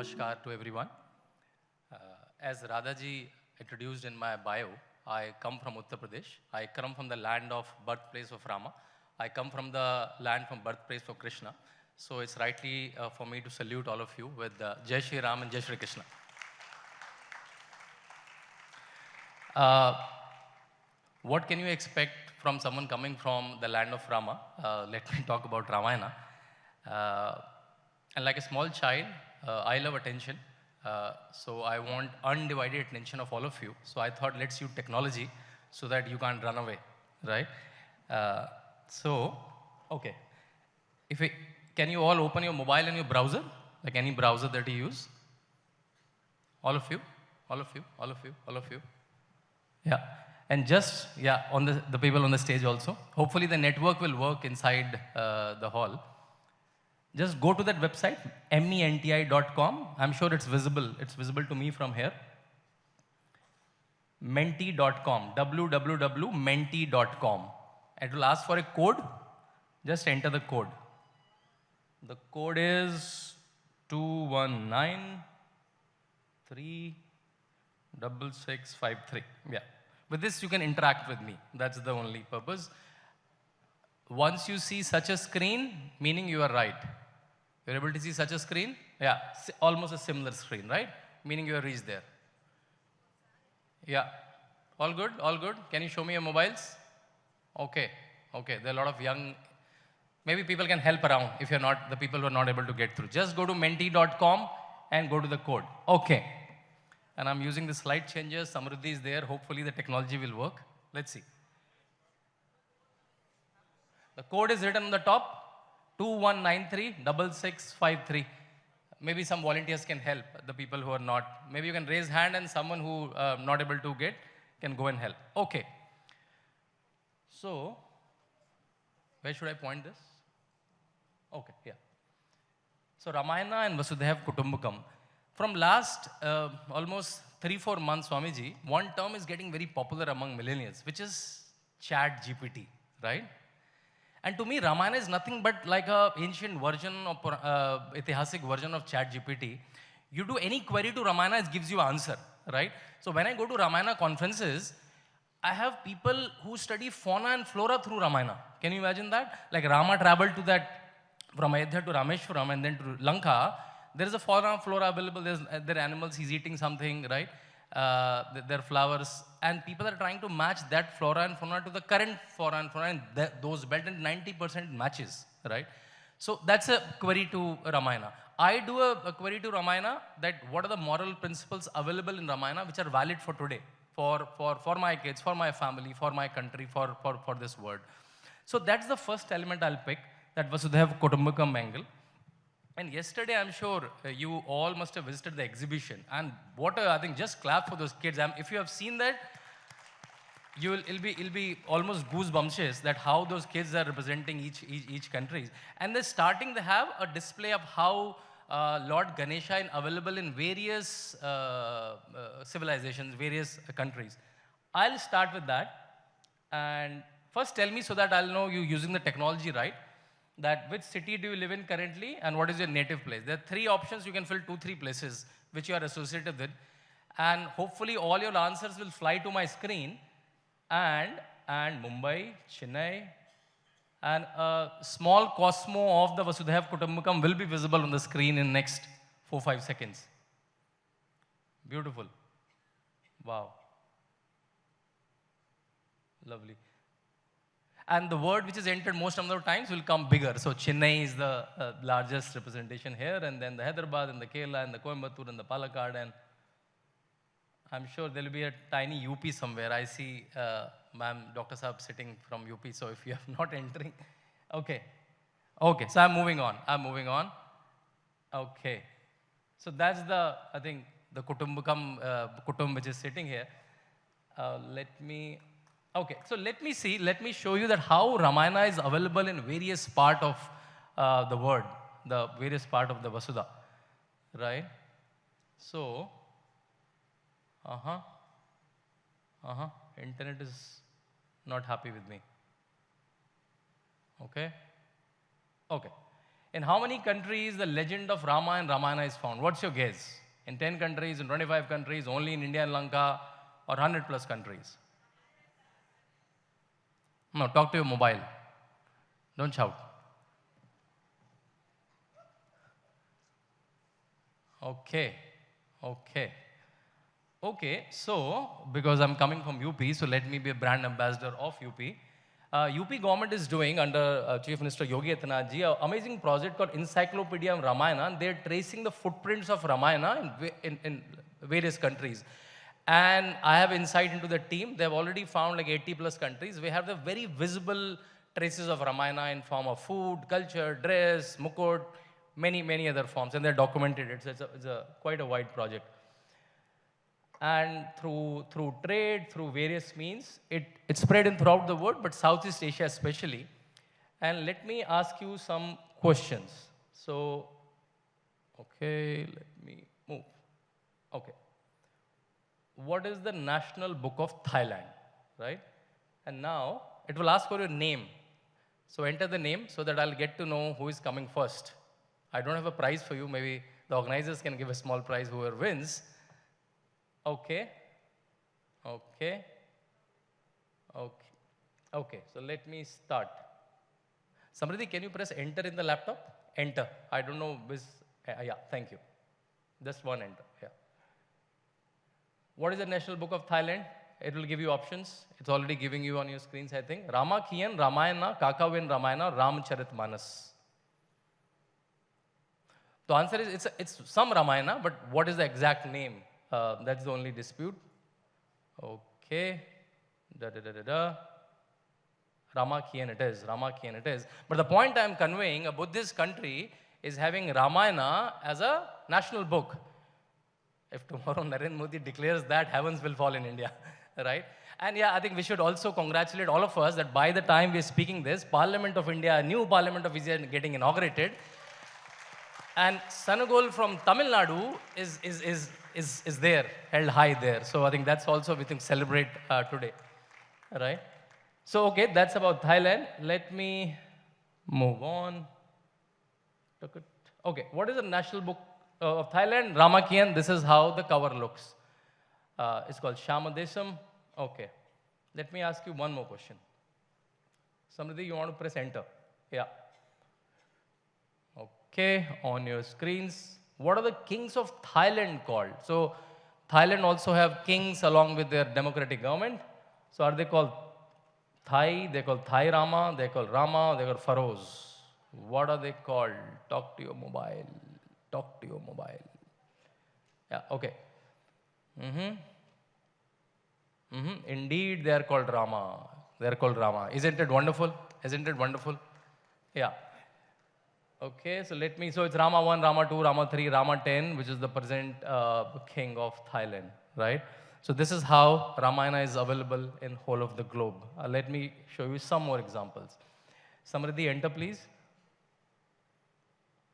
Namaskar to everyone. As Radhaji introduced in my bio, I come from Uttar Pradesh. I come from the land of birthplace of Rama. I come from the land from birthplace of Krishna. So it's rightly for me to salute all of you with Jai Shri Ram and Jai Shri Krishna. What can you expect from someone coming from the land of Rama? Let me talk about Ramayana. And like a small child, I love attention. So I want undivided attention of all of you. So I thought, let's use technology so that you can't run away, right? Okay. Can you all open your mobile and your browser? Like any browser that you use? All of you? All of you? All of you? All of you? Yeah. And just, yeah, on the people on the stage also. Hopefully the network will work inside the hall. Just go to that website, menti.com. I'm sure it's visible. It's visible to me from here. Menti.com, www.menti.com. It will ask for a code. Just enter the code. The code is 2193663. Yeah. With this, you can interact with me. That's the only purpose. Once you see such a screen, meaning you are right. You're able to see such a screen? Yeah, almost a similar screen, right? Meaning you have reached there. Yeah. All good? All good? Can you show me your mobiles? Okay. Okay. There are a lot of young, maybe people can help around if you're not, the people who are not able to get through. Just go to menti.com and go to the code. Okay. And I'm using the slide changer. Samruddhi is there. Hopefully the technology will work. Let's see. The code is written on the top, 21936653. Maybe some volunteers can help the people who are not. Maybe you can raise hand and someone who not able to get can go and help. Okay. So, where should I point this? Okay, yeah. So Ramayana and Vasudhaiva Kutumbakam. From last almost 3-4 months, Swamiji, one term is getting very popular among millennials, which is Chat GPT, right? And to me, Ramayana is nothing but like an ancient version of, Itihasic version of Chat GPT. You do any query to Ramayana, it gives you an answer, right? So when I go to Ramayana conferences, I have people who study fauna and flora through Ramayana. Can you imagine that? Like Rama traveled to that, from Ayodhya to Rameshwaram and then to Lanka. There is a fauna and flora available. There are animals, he's eating something, right? There are flowers. And people are trying to match that flora and fauna to the current flora and fauna, and those belt and 90% matches, right? So that's a query to Ramayana. I do a query to Ramayana that what are the moral principles available in Ramayana which are valid for today, for my kids, for my family, for my country, for this world. So that's the first element I'll pick, that Vasudhaiva Kutumbakam angle. And yesterday, I'm sure you all must have visited the exhibition. And I think just clap for those kids. If you have seen that, it'll be almost goosebumptious that how those kids are representing each country. And they're starting to have a display of how Lord Ganesha is available in various civilizations, various countries. I'll start with that. And first tell me so that I'll know you using the technology right. That which city do you live in currently and what is your native place? There are 3 options. You can fill 2-3 places which you are associated with. And hopefully all your answers will fly to my screen. And Mumbai, Chennai, and a small Cosmo of the Vasudhaiva Kutumbakam will be visible on the screen in next 4-5 seconds. Beautiful. Wow. Lovely. And the word which is entered most number of times will come bigger. So Chennai is the largest representation here, and then the Hyderabad, and the Kerala, and the Coimbatore, and the Palakkad, and I'm sure there will be a tiny UP somewhere. I see ma'am, Dr. Saab sitting from UP, so if you are not entering, okay. Okay, so I'm moving on. Okay. So that's I think, the Kutumbakam, Kutum which is sitting here. Okay, so let me show you that how Ramayana is available in various part of the world, the various part of the Vasudha, right? So, internet is not happy with me. Okay. Okay. In how many countries the legend of Rama and Ramayana is found? What's your guess? In 10 countries, in 25 countries, only in India and Lanka, or 100 plus countries? No, talk to your mobile. Don't shout. Okay, okay. Okay, so because I'm coming from UP, so let me be a brand ambassador of UP. UP government is doing under Chief Minister Yogi Adityanath ji an amazing project called Encyclopedia of Ramayana, and they're tracing the footprints of Ramayana in various countries. And I have insight into the team. They've already found like 80 plus countries. We have the very visible traces of Ramayana in form of food, culture, dress, mukut, many other forms, and they're documented it. So it's a quite a wide project. And through trade, through various means, it's spread in throughout the world, but Southeast Asia especially. And let me ask you some questions. So, okay, let me move. Okay. What is the national book of Thailand, right? And now, it will ask for your name. So enter the name so that I'll get to know who is coming first. I don't have a prize for you. Maybe the organizers can give a small prize whoever wins. Okay. Okay. Okay. Okay. So let me start. Samriddhi, can you press enter in the laptop? Enter. I don't know which. Yeah, thank you. Just one enter. Yeah. What is the National Book of Thailand? It will give you options. It's already giving you on your screens, I think. Ramakien, Ramayana, Kakawin Ramayana, Ramcharitmanas. The answer is it's some Ramayana, but what is the exact name? That's the only dispute. Okay. Ramakien it is. Ramakien it is. But the point I'm conveying, a Buddhist country is having Ramayana as a national book. If tomorrow Narendra Modi declares that, heavens will fall in India, right? And yeah, I think we should also congratulate all of us that by the time we're speaking this, Parliament of India, new Parliament of India getting inaugurated. And Sanagol from Tamil Nadu is there, held high there. So I think that's also we think celebrate today, right? So okay, that's about Thailand. Let me move on. Okay, what is the national book of Thailand? Ramakien. This is how the cover looks. It's called Shamadesam. Okay, let me ask you one more question. Samriddhi, you want to press enter? Yeah. Okay, on your screens. What are the kings of Thailand called? So Thailand also have kings along with their democratic government. So are they called Thai? They're called Thai Rama, they're called Rama, they're called Pharaohs. What are they called? Talk to your mobile. Talk to your mobile. Yeah, okay. Indeed, they are called Rama. They are called Rama. Isn't it wonderful? Isn't it wonderful? Yeah. Okay, so let me, so it's Rama 1, Rama 2, Rama 3, Rama 10, which is the present king of Thailand, right? So this is how Ramayana is available in whole of the globe. Let me show you some more examples. Samriddhi, enter please.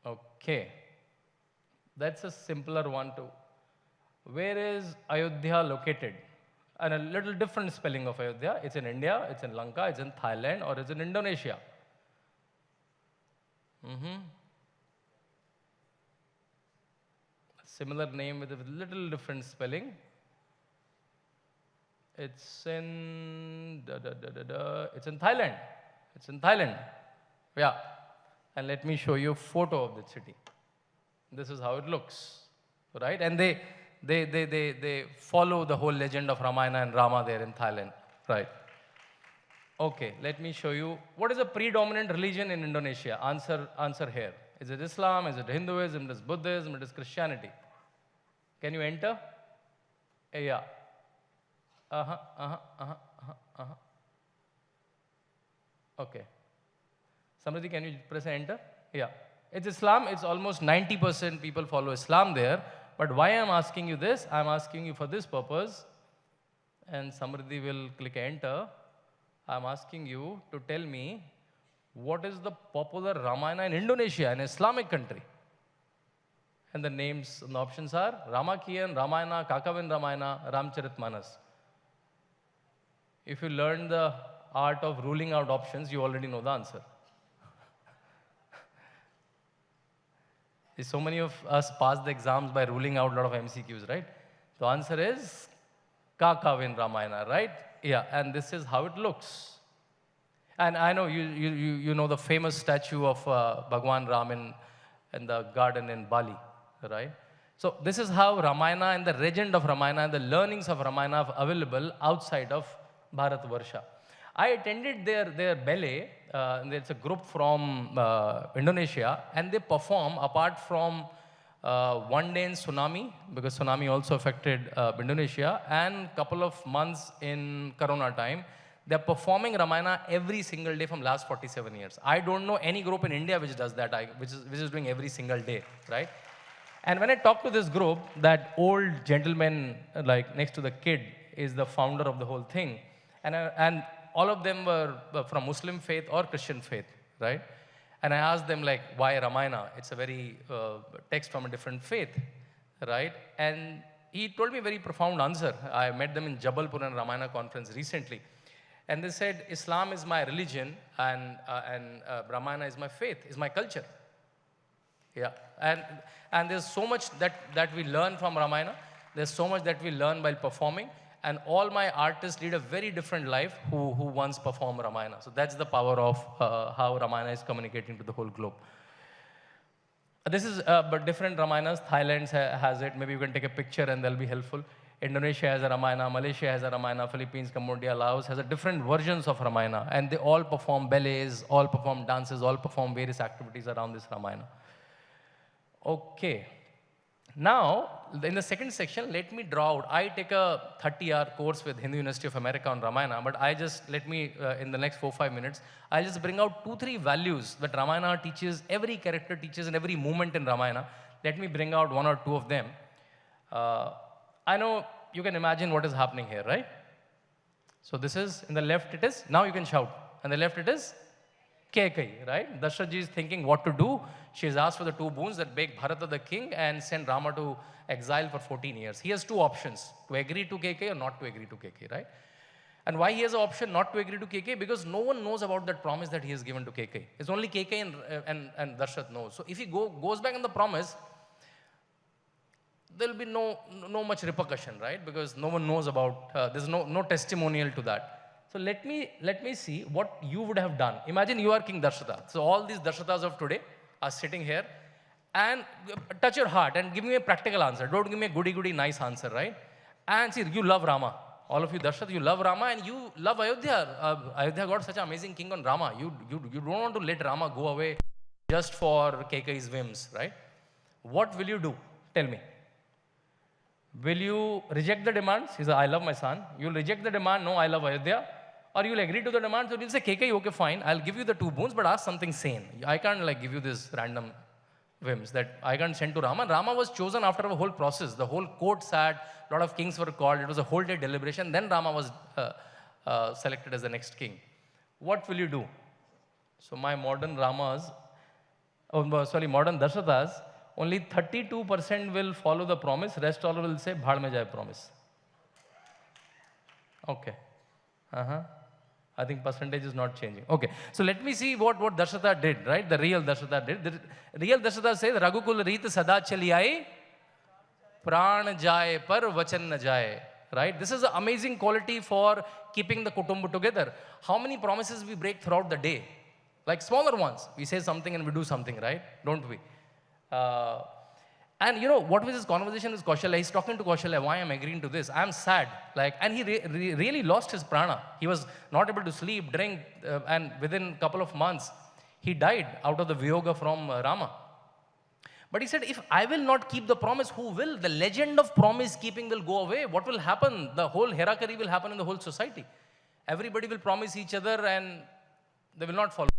Okay. That's a simpler one too. Where is Ayodhya located? And a little different spelling of Ayodhya. It's in India, it's in Lanka, it's in Thailand, or it's in Indonesia. Similar name with a little different spelling. It's in it's in Thailand. It's in Thailand. Yeah. And let me show you a photo of the city. This is how it looks, right? And they follow the whole legend of Ramayana and Rama there in Thailand, right? Okay, let me show you. What is the predominant religion in Indonesia? Answer here. Is it Islam? Is it Hinduism? Is it Buddhism? It is Christianity? Can you enter? Yeah. Okay. Samriddhi, can you press enter? Yeah. It's Islam. It's almost 90% people follow Islam there. But why I'm asking you this? I'm asking you for this purpose. And Samriddhi will click enter. I'm asking you to tell me what is the popular Ramayana in Indonesia, an Islamic country. And the names and the options are Ramakien, Ramayana, Kakawin Ramayana, Ramcharitmanas. If you learn the art of ruling out options, you already know the answer. So many of us pass the exams by ruling out a lot of MCQs, right? The answer is Kaka in Ramayana, right? Yeah, and this is how it looks. And I know you know the famous statue of Bhagwan Ram in the garden in Bali, right? So this is how Ramayana and the legend of Ramayana and the learnings of Ramayana are available outside of Bharatvarsha. I attended their ballet. It's a group from Indonesia, and they perform apart from one day in tsunami, because tsunami also affected Indonesia, and couple of months in Corona time. They're performing Ramayana every single day from last 47 years. I don't know any group in India which does that, which is doing every single day, right? And when I talk to this group, that old gentleman like next to the kid is the founder of the whole thing. And all of them were from Muslim faith or Christian faith, right? And I asked them like, why Ramayana? It's a very text from a different faith, right? And he told me a very profound answer. I met them in Jabalpur in a Ramayana conference recently. And they said, Islam is my religion and Ramayana is my faith, is my culture. Yeah, and there's so much that we learn from Ramayana. There's so much that we learn while performing. And all my artists lead a very different life who once perform Ramayana. So that's the power of how Ramayana is communicating to the whole globe. This is but different Ramayanas. Thailand has it. Maybe you can take a picture and that'll be helpful. Indonesia has a Ramayana, Malaysia has a Ramayana, Philippines, Cambodia, Laos has a different versions of Ramayana. And they all perform ballets, all perform dances, all perform various activities around this Ramayana. Okay. Now, in the second section, let me draw out. I take a 30-hour course with Hindu University of America on Ramayana, but in the next 4-5 minutes, I'll just bring out 2-3 values that Ramayana teaches, every character teaches in every moment in Ramayana. Let me bring out 1 or 2 of them. I know you can imagine what is happening here, right? So this is, in the left it is, now you can shout. On the left it is, Kekai, right? Dashrath is thinking what to do. She has asked for the 2 boons that make Bharata the king and send Rama to exile for 14 years. He has 2 options, to agree to Kekai or not to agree to Kekai, right? And why he has an option not to agree to Kekai? Because no one knows about that promise that he has given to Kekai. It's only Kekai and Dashrath knows. So if he goes back on the promise, there will be no much repercussion, right? Because no one knows about, there's no testimonial to that. So let me see what you would have done. Imagine you are King Darshatha. So all these Darshathas of today are sitting here, and touch your heart and give me a practical answer. Don't give me a goody nice answer, right? And see, you love Rama. All of you Darshatha, you love Rama and you love Ayodhya. Ayodhya got such an amazing king on Rama. You don't want to let Rama go away just for Keikai's whims, right? What will you do? Tell me. Will you reject the demands? He said, I love my son. You'll reject the demand, no, I love Ayodhya. Or you'll agree to the demand, so you'll say, Kekai, okay, fine, I'll give you the 2 boons, but ask something sane. I can't like give you this random whims that I can't send to Rama. Rama was chosen after a whole process. The whole court sat, a lot of kings were called, it was a whole day deliberation, then Rama was selected as the next king. What will you do? So my modern Ramas, modern Darshathas, only 32% will follow the promise, rest all will say, Bhaad mein jaye promise. Okay. I think percentage is not changing. Okay, so let me see what Darshatha did, right? The real Darshatha did. The real Darshatha says, Raghukul Reet Sada Chali Aaye, Pran Jaye Par Vachan Na Jaye. Right? This is an amazing quality for keeping the Kutumba together. How many promises we break throughout the day? Like smaller ones. We say something and we do something, right? Don't we? And you know, what was his conversation with Kaushalya? He's talking to Kaushalya, why I'm agreeing to this? I'm sad. Like, and he really lost his prana. He was not able to sleep, drink, and within a couple of months, he died out of the Vyoga from Rama. But he said, if I will not keep the promise, who will? The legend of promise keeping will go away. What will happen? The whole Herakari will happen in the whole society. Everybody will promise each other and they will not follow.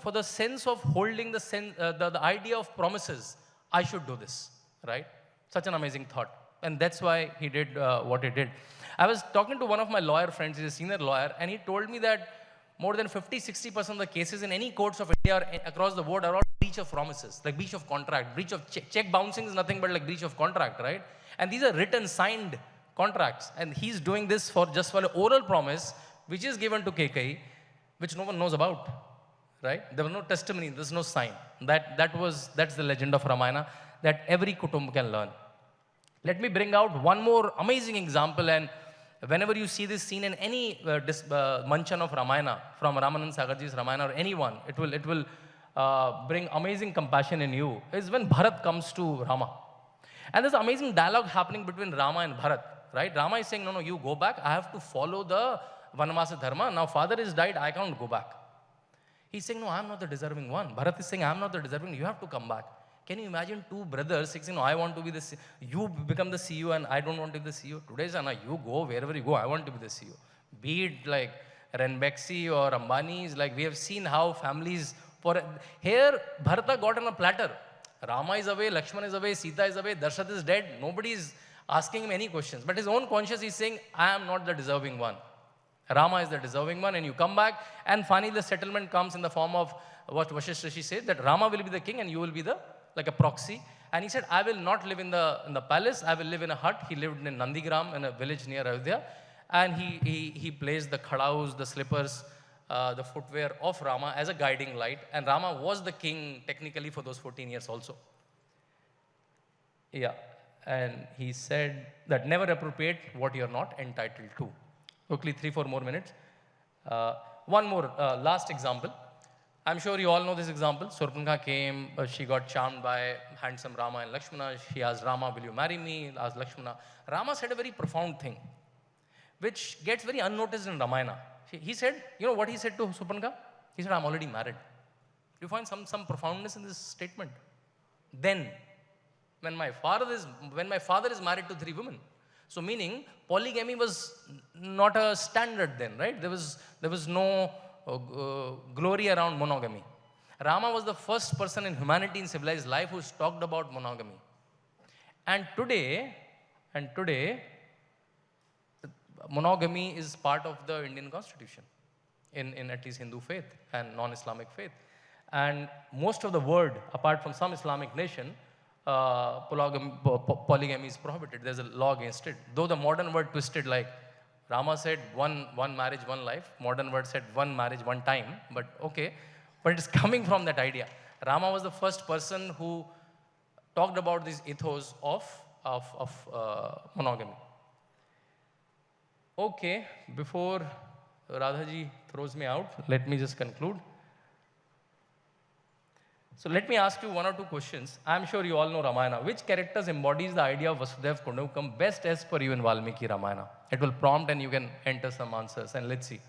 For the sense of holding the idea of promises, I should do this, right? Such an amazing thought. And that's why he did what he did. I was talking to one of my lawyer friends, he's a senior lawyer, and he told me that more than 50-60% of the cases in any courts of India or across the board are all breach of promises, like breach of contract, breach of check bouncing is nothing but like breach of contract, right? And these are written, signed contracts. And he's doing this just for an oral promise, which is given to Kekai, which no one knows about. right? There was no testimony, there's no sign. That's the legend of Ramayana that every Kutumb can learn. Let me bring out one more amazing example, and whenever you see this scene in any manchan of Ramayana, from Ramanand Sagarji's Ramayana or anyone, it will bring amazing compassion in you, is when Bharat comes to Rama. And there's amazing dialogue happening between Rama and Bharat, right? Rama is saying, no, no, you go back, I have to follow the Vanvasa Dharma. Now father is died, I can't go back. He's saying, no, I'm not the deserving one. Bharat is saying, I'm not the deserving, you have to come back. Can you imagine two brothers saying, no, I want to be the CEO. You become the CEO and I don't want to be the CEO. Today's Anna, you go wherever you go, I want to be the CEO. Be it like Renbexy or Ambani's, like we have seen how families, here Bharata got on a platter. Rama is away, Lakshman is away, Sita is away, Darshat is dead. Nobody is asking him any questions. But his own conscience is saying, I am not the deserving one. Rama is the deserving one, and you come back, and finally the settlement comes in the form of what Vashisht Rishi said, that Rama will be the king and you will be the like a proxy. And he said, I will not live in the palace, I will live in a hut. He lived in Nandigram, in a village near Ayodhya. And he placed the khadaus, the slippers, the footwear of Rama as a guiding light. And Rama was the king technically for those 14 years also. Yeah, and he said that never appropriate what you are not entitled to. Quickly, 3-4 more minutes. One more, last example. I'm sure you all know this example. Surpanka came, she got charmed by handsome Rama and Lakshmana. She asked Rama, will you marry me? Asked Lakshmana. Rama said a very profound thing, which gets very unnoticed in Ramayana. He said, you know what he said to Surpanka? He said, I'm already married. Do you find some profoundness in this statement? Then, when my father is married to 3 women, so meaning polygamy was not a standard then, right? There was no glory around monogamy. Rama was the first person in humanity in civilized life who's talked about monogamy. And today, monogamy is part of the Indian constitution, in at least Hindu faith and non-Islamic faith. And most of the world, apart from some Islamic nation, polygamy is prohibited. There's a law against it. Though the modern word twisted, like Rama said, one marriage, one life. Modern word said one marriage, one time. But okay, but it's coming from that idea. Rama was the first person who talked about this ethos of monogamy. Okay, before Radhaji throws me out, let me just conclude. So let me ask you 1 or 2 questions. I'm sure you all know Ramayana. Which characters embodies the idea of Vasudhaiva Kutumbakam best as per you in Valmiki Ramayana? It will prompt and you can enter some answers, and let's see.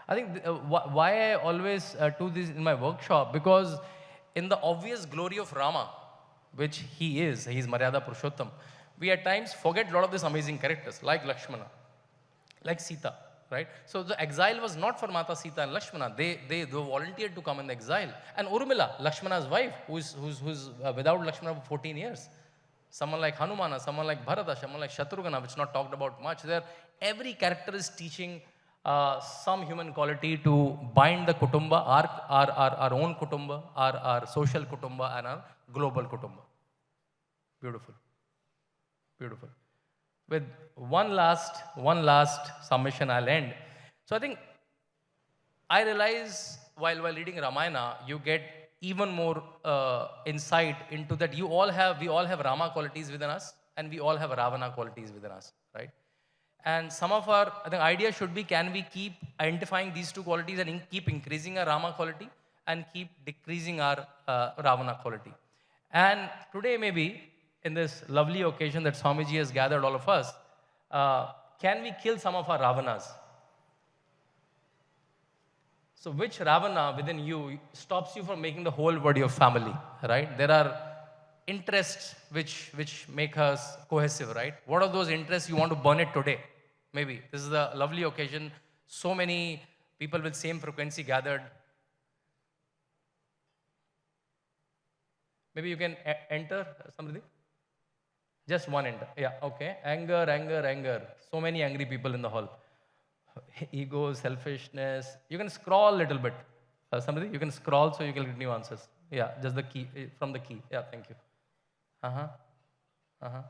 I think why I always do this in my workshop, because in the obvious glory of Rama, which he is Maryada Purushottam, we at times forget a lot of these amazing characters, like Lakshmana, like Sita, right? So the exile was not for Mata Sita and Lakshmana. They volunteered to come in the exile. And Urmila, Lakshmana's wife, who's without Lakshmana for 14 years. Someone like Hanumana, someone like Bharata, someone like Shatrughna, which is not talked about much. Every character is teaching some human quality to bind the Kutumba, our own Kutumba, our social Kutumba, and our global Kutumba. Beautiful. Beautiful. With one last submission, I'll end. So I think I realize while reading Ramayana, you get even more insight into that we all have Rama qualities within us, and we all have Ravana qualities within us, right? And some of our, I think, idea should be, can we keep identifying these 2 qualities and keep increasing our Rama quality and keep decreasing our Ravana quality? And today, maybe, in this lovely occasion that Swamiji has gathered all of us, can we kill some of our Ravanas? So which Ravana within you stops you from making the whole world your family, right? There are interests which make us cohesive, right? What are those interests you want to burn it today? Maybe this is a lovely occasion. So many people with same frequency gathered. Maybe you can enter, somebody? Just one enter. Yeah, okay. Anger. So many angry people in the hall. ego, selfishness. You can scroll a little bit. Somebody, you can scroll so you can get new answers. Yeah, just the key, from the key. Yeah, thank you. Uh-huh. Uh-huh.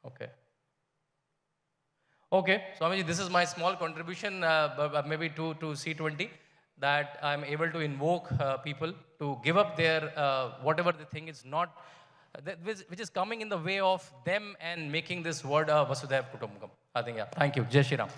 Okay. Okay, Swamiji, this is my small contribution, maybe to C20, that I'm able to invoke people to give up their whatever they think is not, which is coming in the way of them and making this word Vasudhaiva Kutumbakam. I think, yeah. Thank you. Jai Shri Ram.